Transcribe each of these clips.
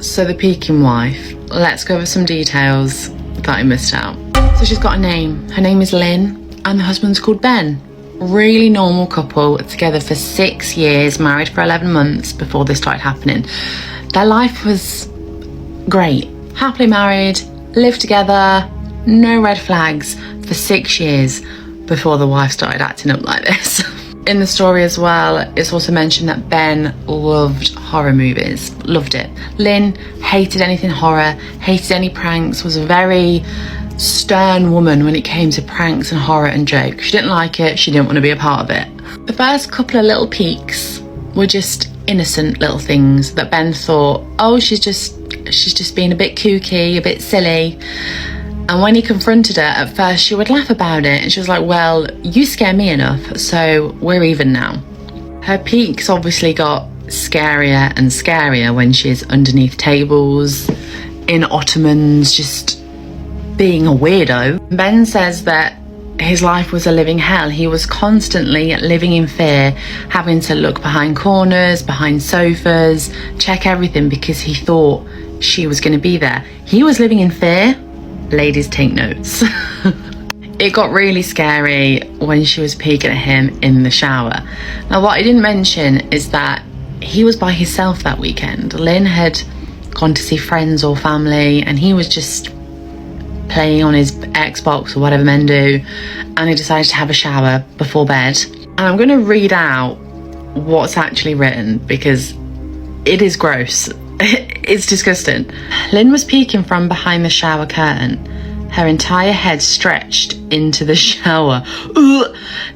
So the peeking wife, let's go over some details that I missed out. So she's got a name. Her name is Lynn and the husband's called Ben. Really normal couple, together for 6 years, married for 11 months before this started happening. Their life was great. Happily married, lived together, no red flags for 6 years before the wife started acting up like this. In the story as well, it's also mentioned that Ben loved horror movies, loved it. Lynn hated anything horror, hated any pranks, was a very stern woman when it came to pranks and horror and jokes. She didn't like it, she didn't want to be a part of it. The first couple of little peeks were just innocent little things that Ben thought, oh, she's just being a bit kooky, a bit silly. And when he confronted her, at first she would laugh about it and she was like, well, you scare me enough, so we're even now. Her peaks obviously got scarier and scarier when she's underneath tables, in ottomans, just being a weirdo. Ben says that his life was a living hell. He was constantly living in fear, having to look behind corners, behind sofas, check everything because he thought she was going to be there. He was living in fear. Ladies, take notes. It got really scary when she was peeking at him in the shower. Now, what I didn't mention is that he was by himself that weekend. Lynn had gone to see friends or family and he was just playing on his Xbox or whatever men do, and he decided to have a shower before bed. And I'm going to read out what's actually written because it is gross. It's disgusting. Lynn was peeking from behind the shower curtain, her entire head stretched into the shower,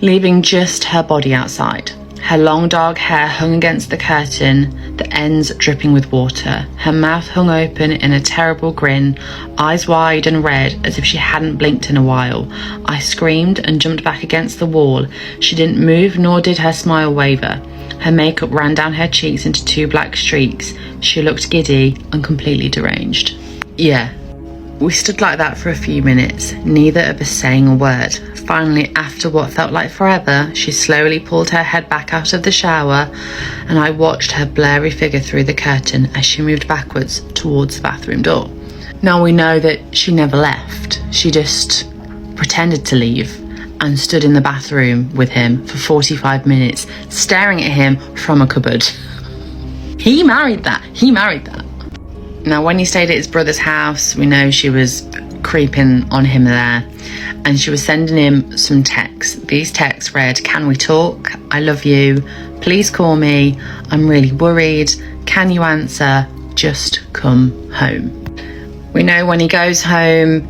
leaving just her body outside. Her long dark hair hung against the curtain, the ends dripping with water. Her mouth hung open in a terrible grin, eyes wide and red as if she hadn't blinked in a while. I screamed and jumped back against the wall. She didn't move, nor did her smile waver. Her makeup ran down her cheeks into 2 black streaks. She looked giddy and completely deranged. Yeah, we stood like that for a few minutes, neither of us saying a word. Finally, after what felt like forever, she slowly pulled her head back out of the shower and I watched her blurry figure through the curtain as she moved backwards towards the bathroom door. Now we know that she never left. She just pretended to leave and stood in the bathroom with him for 45 minutes, staring at him from a cupboard. He married that. Now, when he stayed at his brother's house, we know she was creeping on him there and she was sending him some texts. These texts read, "Can we talk? I love you. Please call me. I'm really worried. Can you answer? Just come home." We know when he goes home,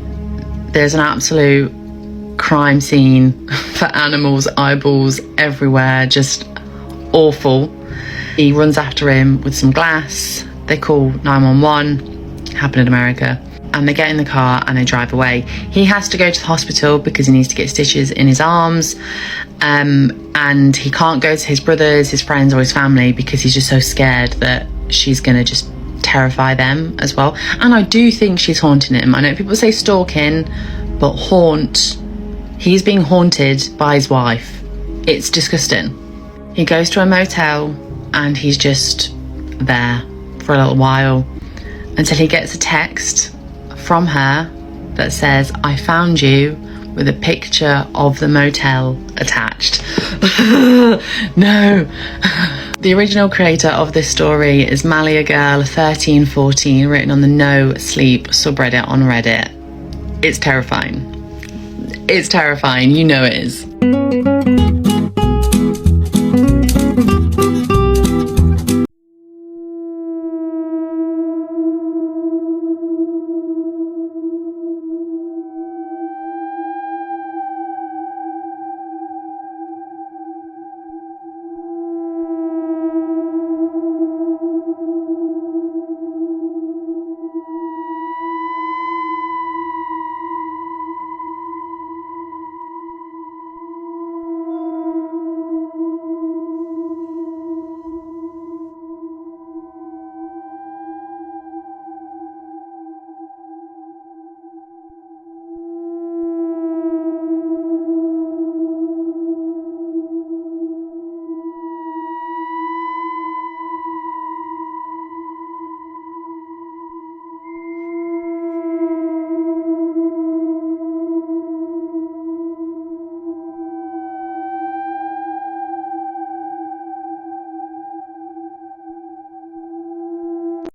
there's an absolute crime scene for animals, eyeballs everywhere, just awful. He runs after him with some glass. They call 911, happened in America, and they get in the car and they drive away. He has to go to the hospital because he needs to get stitches in his arms, and he can't go to his brothers, his friends or his family because he's just so scared that she's gonna just terrify them as well. And I do think she's haunting him. I know people say stalking, but haunt, he's being haunted by his wife. It's disgusting. He goes to a motel and he's just there for a little while until he gets a text from her that says, "I found you," with a picture of the motel attached. No. The original creator of this story is Malia Girl 1314, written on the No Sleep subreddit on Reddit. It's terrifying. It's terrifying, you know it is.